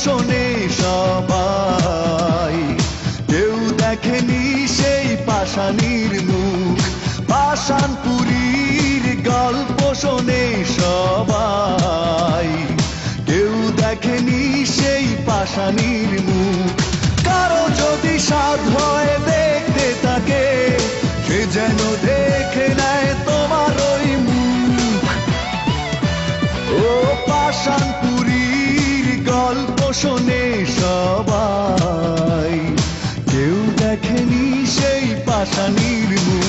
শোনে সবাই, কেউ দেখেনি সেই পাষাণীর মুখ। পাষাণপুরীর গল্প শোনে সবাই, কেউ দেখেনি সেই পাষাণীর মুখ। কারো যদি সাধ হয় দেখতে তাকে, সে যেন দেখে নেয় তোমার ওই মুখ। ও পাষাণপুরীর গল্প শোনে সবাই, কেউ দেখেনি সেই পাষাণীর মুখ।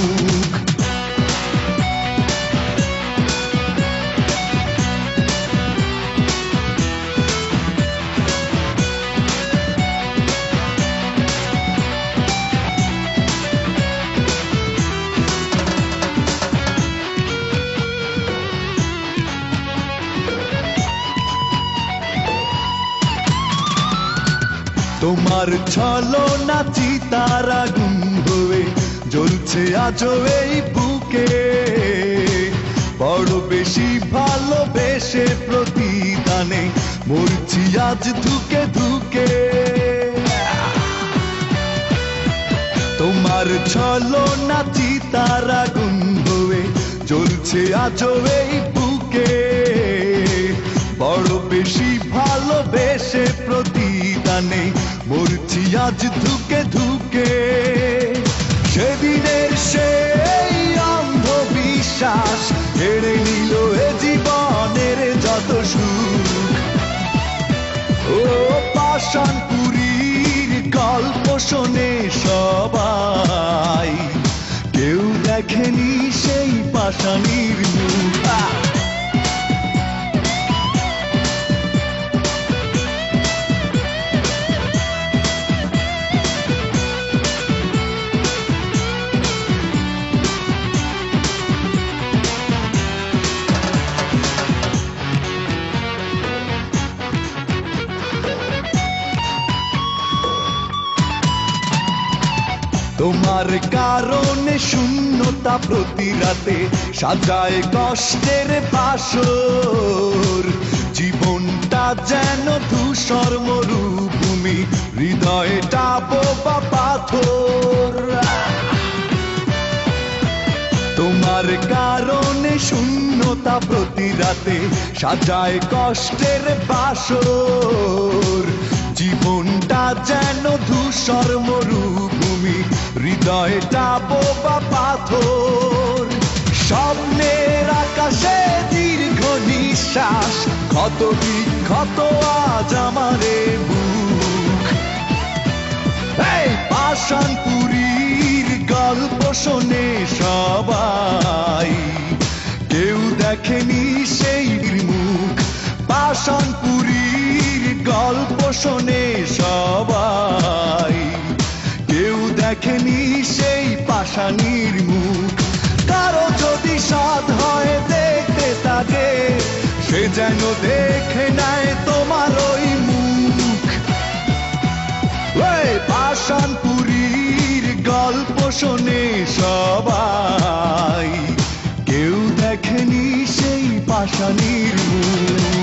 তোমার ছলনা চিতার আগুন হয়ে জ্বলছে আজও এই বুকে, বড় বেশি ভালোবেসে প্রতিদানে মরছি আজ ধুকে ধুকে। তোমার ছলনা চিতার আগুন হয়ে জ্বলছে আজও এই বুকে, বড় বেশি ভালোবেসে প্রতিদানে মরছি আজ ধুকে ধুকে। সেদিনের সেই অন্ধবিশ্বাস কেড়ে নিল এ জীবনের যত সুখ। ও পাষাণপুরীর গল্প শোনে সবাই, কেউ দেখেনি সেই পাষাণীর মুখ। তোমার কারণে শূন্যতা প্রতি রাতে সাজায় কষ্টের বাসর। জীবনটা যেন ধূসর মরুভূমি, হৃদয়টা বোবা পাথর। তোমার কারণে শূন্যতা প্রতি রাতে সাজায় কষ্টের বাসর। জীবনটা যেন ধূসর মরুভূমি, হৃদয়টা বোবা পাথর। স্বপ্নের আকাশে দীর্ঘ নিঃশ্বাস, ক্ষত বিক্ষত আজ আমারে বুক। এই পাষাণপুরীর গল্প শোনে সবাই, কেউ দেখেনি সেই মুখ। পাষাণপুরীর গল্প শোনে সবাই, কেউ দেখেনি সেই পাষাণীর মুখ। কারো যদি সাধ হয় দেখতে তাকে, সে যেন দেখে নেয় তোমার ওই মুখ। ওই পাষাণপুরীর গল্প শোনে সবাই, কেউ দেখেনি সেই পাষাণীর মুখ।